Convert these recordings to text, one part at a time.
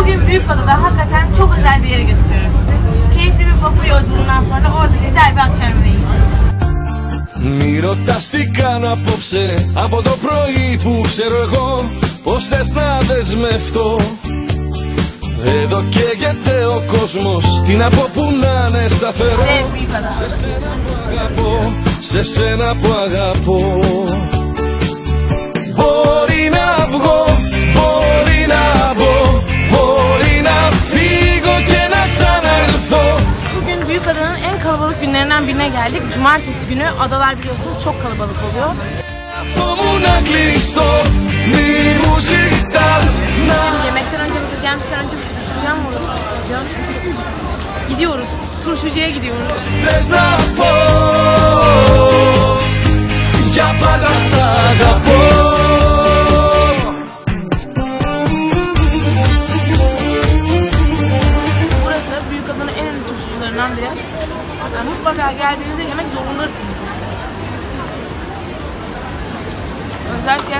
Bugün Büyükada'da hakikaten çok özel bir yere götürüyorum sizi. Keyifli bir vapur yolculuğundan sonra orada güzel bir akşam yemeği yiyeceğiz. Μη ρωτάς τι κάνω απόψε από το πρωί που ξέρω εγώ πως θες να δεσμευτώ. Εδώ καίγεται ο κόσμος, τι να πω που να είναι σταθερό. Σε σένα που αγαπώ, σε σένα που αγαπώ. Μπορεί να βγω, μπορεί να μπω, μπορεί να φύγω και να ξαναρθώ. Bugün Büyükada'nın en kalabalık günlerinden birine geldik. Cumartesi günü adalar biliyorsunuz çok kalabalık oluyor. Yemekten önce bize gelmişken önce bir turşucuya mı uğraştık? Canım çok çekmiş. Gidiyoruz. Turşucuya gidiyoruz. Burası Büyükada'nın en ünlü turşucularından biri. Yani mutlaka geldiğinizde yemek zorundasınız. Özellikle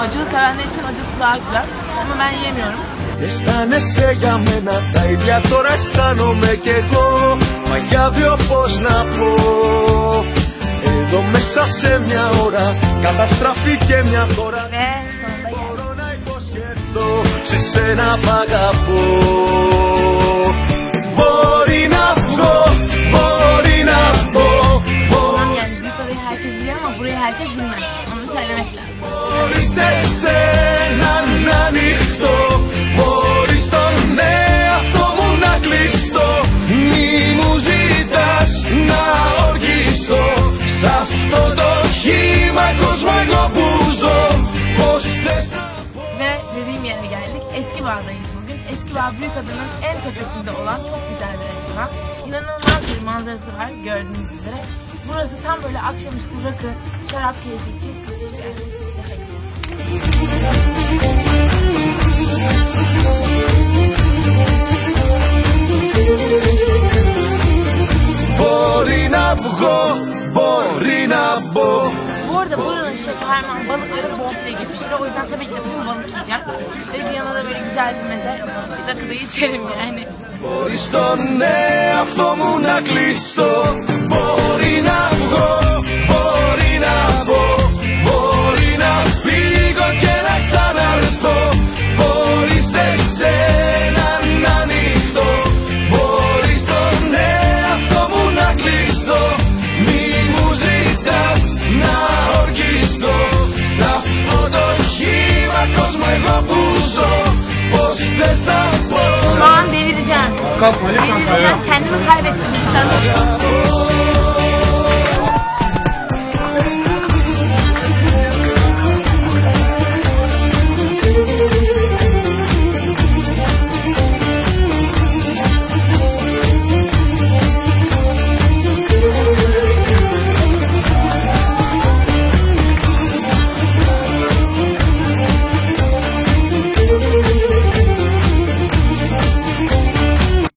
acılı sevenler için acısı daha güzel. Ama ben yiyemiyorum. Αισθάνεσαι για μένα τα ίδια τώρα αισθάνομαι κι εγώ. Μα για δύο πως να πω. Εδώ μέσα σε μια ώρα καταστραφεί και μια χώρα. Μπορώ να υποσχεθώ σε σένα που αγαπώ. Μπορεί να βγω, μπορεί να μπω. Tamam yani Büyükada'yı herkes biliyor ama burayı herkes bilmez. Onu söylemek lazım. Μπορεί σε σένα να ανοιχτώ. Μπορεί στον εαυτό μου να κλειστώ. Μη μου ζητάς να οργιστώ. Σ' αυτό το χύμα κόσμο εγώ που ζω. Πως θες να πω. Ve dediğim yere geldik. Eskibağ'dayız bugün. Eskibağ Büyükada'nın en tepesinde olan çok güzel bir restoran. İnanılmaz bir manzarası var gördüğünüz üzere. Burası tam böyle akşamüstü rakı, şarap keyfi için müthiş bir yer. Teşekkür ederim. Μπορεί να βγω, μπορεί να μπω. Bu arada buranın şefi Herman balıkları bonfile geçiştiriyor. O yüzden tabii ki de bugün balık yiyeceğim. Ve bir yanına da böyle güzel bir meze. Bir rakı da içerim yani. Μπορεί στον εαυτό μου να κλειστώ. Μπορεί να βγω, μπορεί να μπω. Μπορεί να φύγω και να ξαναρθώ. Μπορεί σε σένα να ανοιχτώ. Μπορεί στον εαυτό μου να κλειστώ. Μη μου ζητάς να οργιστώ. Σ' αυτό το χύμα κόσμο εγώ που ζω. Πως θες να πω. Şu an delireceğim. Delireceğim. Kendimi kaybettim.